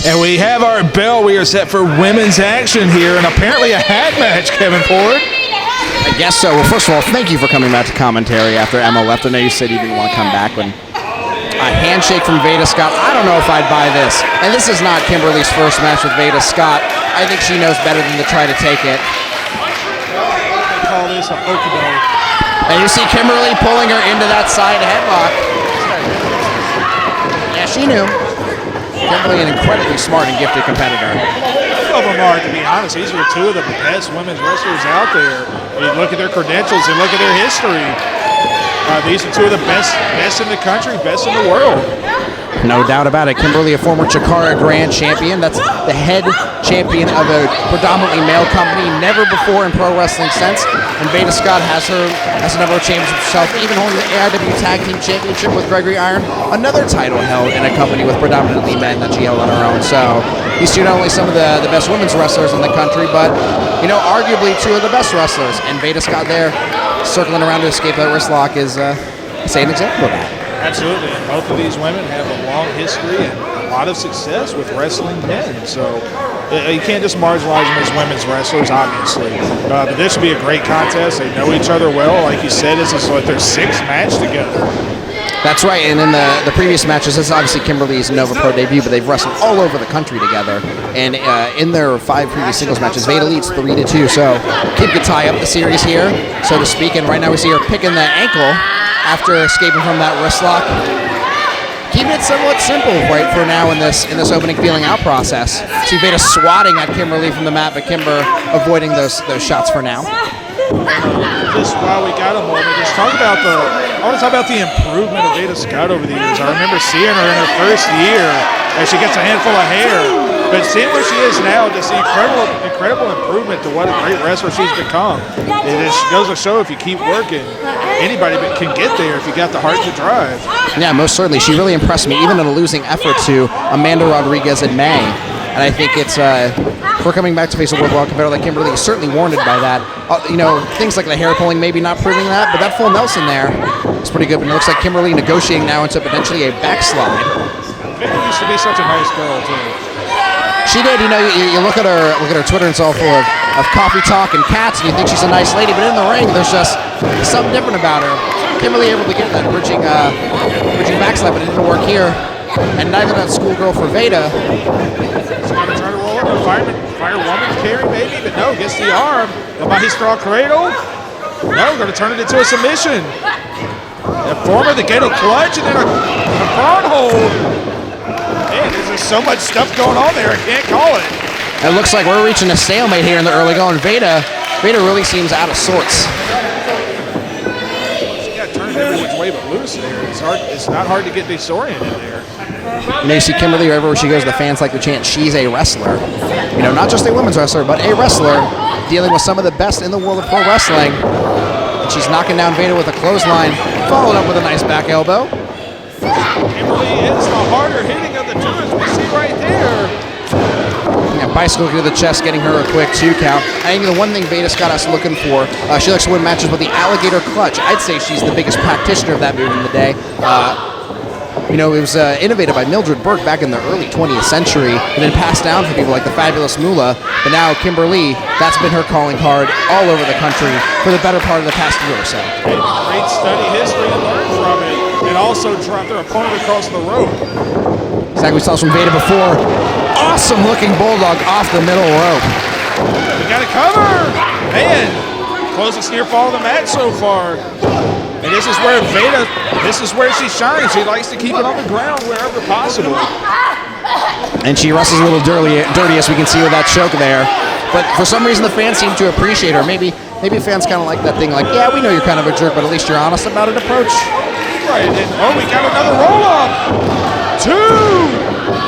And we have our bell. We are set for women's action here, and apparently a hat match, Kevin Ford. I guess so. Well, first of all, thank you for coming back to commentary after Emma left. I know you said you didn't want to come back. When a handshake from Veda Scott, I don't know if I'd buy this. And this is not Kimberly's first match with Veda Scott. I think she knows better than to try to take it. They call this a okey-doke. And you see Kimberly pulling her into that side headlock. Yeah, she knew. Kimberly, an incredibly smart and gifted competitor. Both of them are, to be honest. These are two of the best women's wrestlers out there. You look at their credentials and look at their history. These are two of the best in the country, best in the world. No doubt about it. Kimberly, a former Chikara Grand Champion. That's the head champion of a predominantly male company, never before in pro wrestling since. And Veda Scott has a number of championships herself, even holding the AIW Tag Team Championship with Gregory Iron, another title held in a company with predominantly men that she held on her own. So these two not only some of the best women's wrestlers in the country, but arguably two of the best wrestlers. And Veda Scott there, circling around to escape that wrist lock is say an example of that. Absolutely, and both of these women have a long history and a lot of success with wrestling men. So you can't just marginalize them as women's wrestlers, obviously. But this would be a great contest. They know each other well. Like you said, this is like their sixth match together. That's right, and in the previous matches, this is obviously Kimberly's Nova Pro debut, but they've wrestled all over the country together. And in their 5 previous singles matches, Veda leads 3-2. So Kim could tie up the series here, so to speak. And right now we see her picking the ankle after escaping from that wrist lock. Keeping it somewhat simple right for now in this opening feeling out process. See Veda swatting at Kimberly from the mat, but Kimber avoiding those shots for now. Just while we got a moment, I want to talk about the improvement of Veda Scott over the years. I remember seeing her in her first year as she gets a handful of hair. But seeing where she is now, just the incredible improvement to what a great wrestler she's become. It just goes to show if you keep working, anybody can get there if you got the heart to drive. Yeah, most certainly. She really impressed me, even in a losing effort to Amanda Rodriguez in May. And I think it's for coming back to face a worldwide competitor like Kimberly is certainly warranted by that. Things like the hair pulling maybe not proving that, but that full Nelson there is pretty good. But it looks like Kimberly negotiating now into potentially a backslide. Veda used to be such a nice girl too. She did. You look at her Twitter and it's all full of coffee talk and cats, and you think she's a nice lady, but in the ring there's just something different about her. Kimberly able to get that bridging backslide, but it didn't work here. And neither that schoolgirl for Veda. She's going to try to roll up a fire woman's carry maybe, but no, gets the arm. The Magistral Cradle. No, going to turn it into a submission. A former the Gato clutch and then a front hold. Man, there's so much stuff going on there, I can't call it. It looks like we're reaching a stalemate here in the early going. Veda really seems out of sorts. She got turned every which way but loose there. It's not hard to get disoriented there. And you see Kimberly wherever she goes, the fans like to chant, she's a wrestler. Not just a women's wrestler, but a wrestler dealing with some of the best in the world of pro wrestling. And she's knocking down Veda with a clothesline, followed up with a nice back elbow. Kimberly is the harder hitting of the two, as we see right there. Yeah, bicycle to the chest, getting her a quick 2 count. I think the one thing Veda Scott is looking for, she likes to win matches with the alligator clutch. I'd say she's the biggest practitioner of that move in the day. It was innovated by Mildred Burke back in the early 20th century and then passed down for people like the Fabulous Moolah. But now Kimberly, that's been her calling card all over the country for the better part of the past year or so. Great study history and learn from it. And also drop their opponent across the rope. Exactly, we saw this from Veda before. Awesome looking bulldog off the middle rope. We got a cover. Man, closest near fall of the match so far. And this is where she shines. She likes to keep it on the ground wherever possible. And she wrestles a little dirty as we can see with that choke there. But for some reason the fans seem to appreciate her. Maybe fans kind of like that thing like, yeah, we know you're kind of a jerk, but at least you're honest about it approach. Right, and we got another roll-up. 2!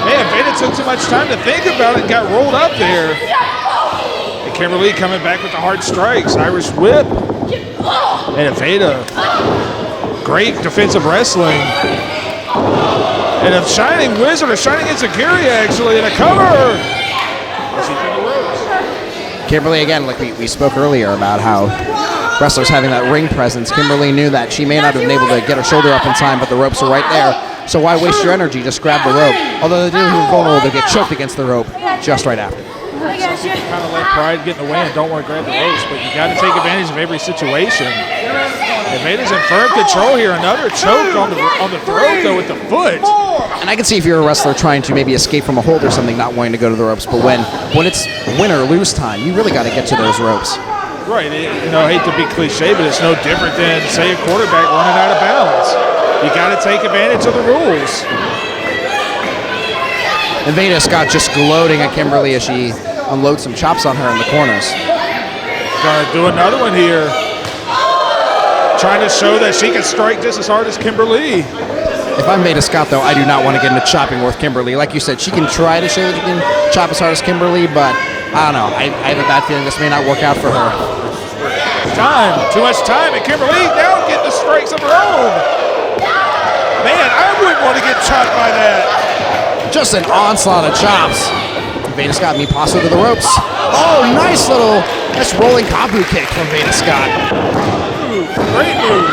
Man, Veda took too much time to think about it and got rolled up there. And Kimberly coming back with the hard strikes. Irish whip. And Veda. Great defensive wrestling. And a shining wizard, a shining Enziguri actually, and a cover. Kimberly, again, like we spoke earlier about how wrestlers having that ring presence. Kimberly knew that she may not have been able to get her shoulder up in time, but the ropes are right there. So why waste your energy? Just grab the rope. Although they do move vulnerable, they get choked against the rope just right after. Some people kind of let pride get in the way and don't want to grab the ropes, but you got to take advantage of every situation. And Veda's in firm control here. Another choke on the throat, though, with the foot. And I can see if you're a wrestler trying to maybe escape from a hold or something, not wanting to go to the ropes. But when it's win or lose time, you really got to get to those ropes. Right. I hate to be cliche, but it's no different than, say, a quarterback running out of bounds. You got to take advantage of the rules. And Veda Scott just gloating at Kimberly as she unloads some chops on her in the corners. Gonna do another one here. Trying to show that she can strike just as hard as Kimber Lee. If I'm Veda Scott, though, I do not want to get into chopping with Kimberly. Like you said, she can try to show that she can chop as hard as Kimberly, but I don't know. I have a bad feeling this may not work out for her. Too much time, and Kimber Lee now getting the strikes of her own. Man, I wouldn't want to get chopped by that. Just an onslaught of chops. Veda Scott meet Paso to the ropes. Oh, nice rolling Kabu kick from Veda Scott. Great move.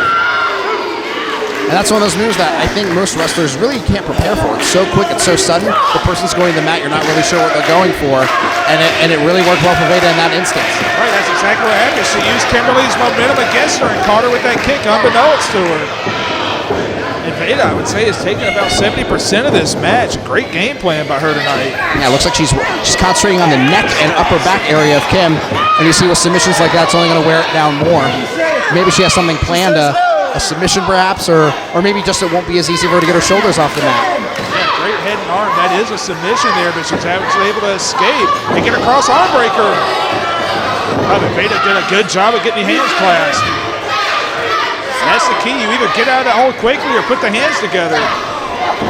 And that's one of those moves that I think most wrestlers really can't prepare for. It's so quick, it's so sudden. The person's going to the mat, you're not really sure what they're going for. And it really worked well for Veda in that instance. Right, that's exactly what happened. She used Kimberly's momentum against her and caught her with that kick unbeknownst to her. And Veda, I would say, has taken about 70% of this match. Great game plan by her tonight. Yeah, it looks like she's concentrating on the neck and upper back area of Kim. And you see with submissions like that, it's only going to wear it down more. Maybe she has something planned, a submission perhaps, or maybe just it won't be as easy for her to get her shoulders off the mat. Yeah, great head and arm. That is a submission there, but she's actually able to escape and get across arm breaker. Oh, but Veda did a good job of getting the hands clasped. That's the key. You either get out of that hold quickly or put the hands together.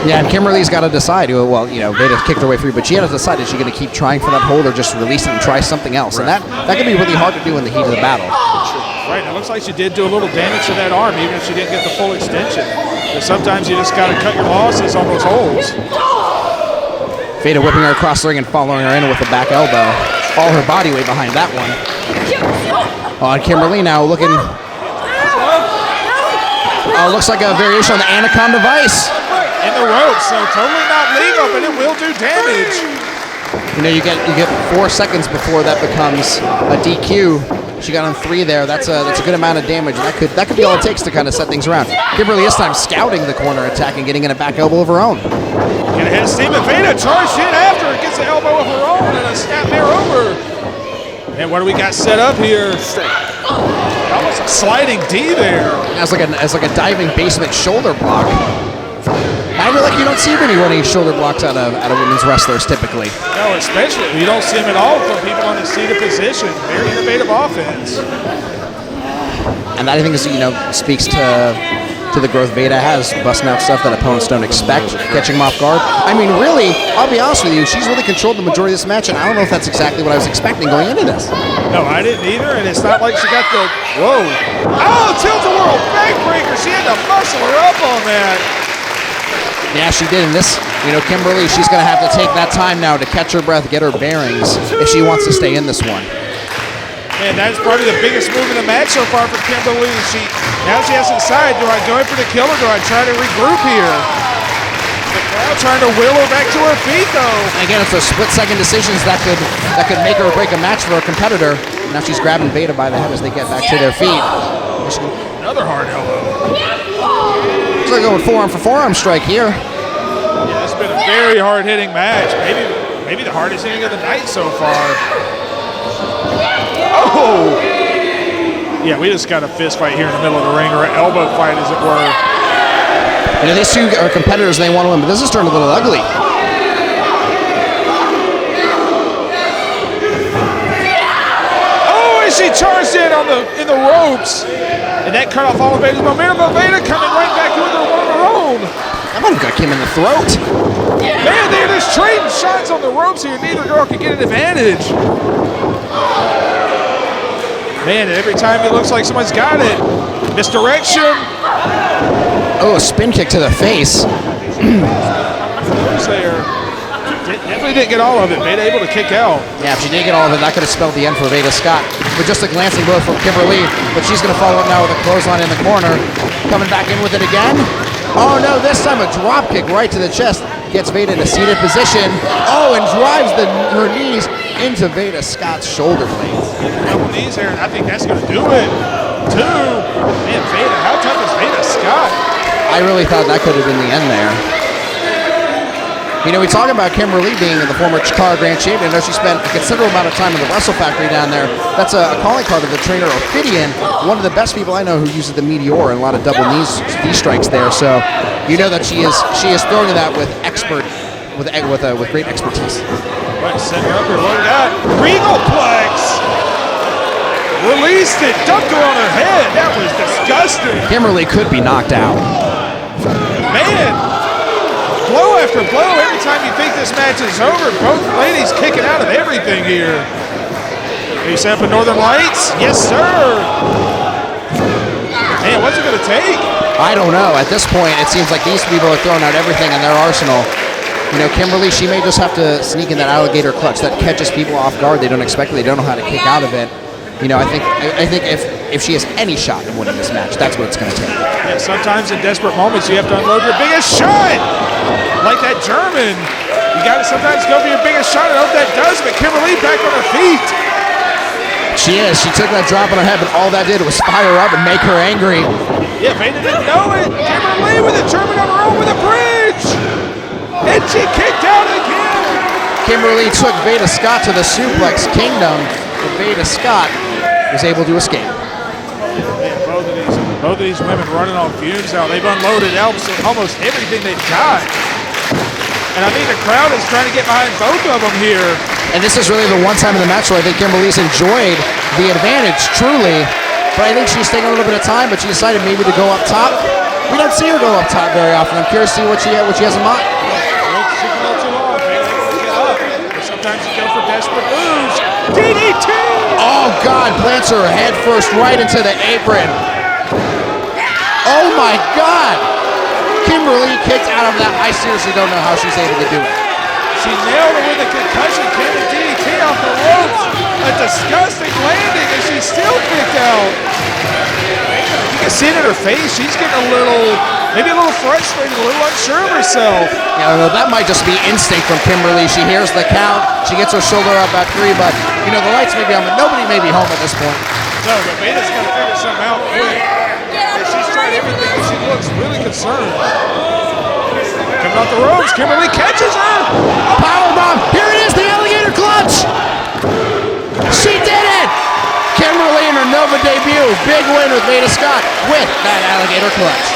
Yeah, and Kimberly's got to decide. Well, Veda kicked her way through, but she had to decide, is she going to keep trying for that hold or just release it and try something else? Right. And that can be really hard to do in the heat of the battle. Right, it looks like she did do a little damage to that arm, even if she didn't get the full extension. But sometimes you just got to cut your losses on those holds. Veda whipping her across the ring and following her in with a back elbow. All her body weight behind that one. Oh, and Kimberly now looking... looks like a variation on the Anaconda Vice. In the ropes, so totally not legal, but it will do damage. You get 4 seconds before that becomes a DQ. She got on 3 there. That's a good amount of damage. That could be all it takes to kind of set things around. Kimberly this time scouting the corner attack and getting in a back elbow of her own. Get ahead of steam, and Veda charged in after. Gets the elbow of her own and a snap there over. And what do we got set up here? Almost a sliding D there. As like a diving basement shoulder block. I feel like you don't see many running shoulder blocks out of women's wrestlers typically. No, especially you don't see them at all from people on the seated position. Very innovative offense. And that I think is speaks to the growth Veda has, busting out stuff that opponents don't expect, catching them off guard. I mean, really, I'll be honest with you, she's really controlled the majority of this match, and I don't know if that's exactly what I was expecting going into this. No, I didn't either, and it's not like she got the, whoa. Oh, tilt-a-whirl backbreaker. She had to muscle her up on that. Yeah, she did, and this, Kimberly, she's going to have to take that time now to catch her breath, get her bearings, if she wants to stay in this one. And that's probably the biggest move in the match so far for Kimberly. Now she has to decide, do I go in for the kill or do I try to regroup here? The crowd trying to will her back to her feet, though. And again, it's those split-second decisions that could make or break a match for a competitor. Now she's grabbing Veda by the head as they get back to their feet. Another hard elbow. Looks like going forearm for forearm strike here. Yeah, it's been a very hard-hitting match. Maybe the hardest hitting of the night so far. Oh! Yeah, we just got a fist fight here in the middle of the ring, or an elbow fight, as it were. These two are competitors, and they want to win, but this is turning a little ugly. Oh, and she charged in the ropes, and that cut off all of Veda's momentum. But Veda coming right back with her one of her own. That might have got Kim in the throat. Man, they're just trading shots on the ropes here. Neither girl can get an advantage. Man, every time it looks like someone's got it. Misdirection. Oh, a spin kick to the face. There. Definitely didn't get all of it. Veda able to kick out. Yeah, if she didn't get all of it, that could have spelled the end for Veda Scott. With just a glancing blow from Kimberly, but she's going to follow up now with a clothesline in the corner. Coming back in with it again. Oh no, this time a drop kick right to the chest. Gets Veda in a seated position. Oh, and drives her knees into Veda Scott's shoulder blades. Double knees here, and I think that's going to do it. 2. Man, Veda, how tough is Veda Scott? I really thought that could have been the end there. You know, we talk about Kimber Lee being the former Chicago Grand Champion. I know she spent a considerable amount of time in the Wrestle Factory down there. That's a calling card of the trainer Ophidian, one of the best people I know who uses the Meteor and a lot of double knee strikes there. So you know that she is throwing that with great expertise. Right, center up here, loaded out. Regal Plex! Released it, dumped her on her head. That was disgusting. Kimberly could be knocked out. Man, blow after blow. Every time you think this match is over, both ladies kicking out of everything here. Are you set up in Northern Lights? Yes, sir. Man, what's it going to take? I don't know. At this point, it seems like these people are throwing out everything in their arsenal. You know, Kimberly, she may just have to sneak in that alligator clutch that catches people off guard. They don't expect it. They don't know how to kick out of it. You know, I think if she has any shot in winning this match, that's what it's going to take. Yeah, sometimes in desperate moments you have to unload your biggest shot. Like that German. You got to sometimes go for your biggest shot. I hope that does, but Kimberly back on her feet. She is. She took that drop on her head, but all that did was fire her up and make her angry. Yeah, Veda didn't know it. Kimberly with a German on her own with a bridge. And she kicked out again. Kimberly took Veda Scott to the Suplex Kingdom, but Veda Scott was able to escape. Man, both of these women running on fumes now. They've unloaded almost everything they've got. And I think the crowd is trying to get behind both of them here. And this is really the one time in the match where I think Kimberly's enjoyed the advantage, truly. But I think she's taking a little bit of time, but she decided maybe to go up top. We don't see her go up top very often. I'm curious to see what she has in mind. She can go too long, man. They can get up. But sometimes you go for desperate moves. DDT! Oh, God, plants her head first right into the apron. Oh, my God. Kimberly kicked out of that. I seriously don't know how she's able to do it. She nailed her with a concussion kick and DDT off the ropes. A disgusting landing, and she's still kicked out. You can see it in her face. She's getting maybe a little frustrated, a little unsure of herself. Yeah, that might just be instinct from Kimberly. She hears the count. She gets her shoulder up at 3, but, you know, the lights may be on, but nobody may be home at this point. No, but Veda's got to figure something out quick. She's tried everything, and she looks really concerned. Coming off the ropes, Kimberly catches her. Powerbomb. Here it is, the alligator clutch. She did it. Kimberly in her Nova debut. Big win with Veda Scott with that alligator clutch.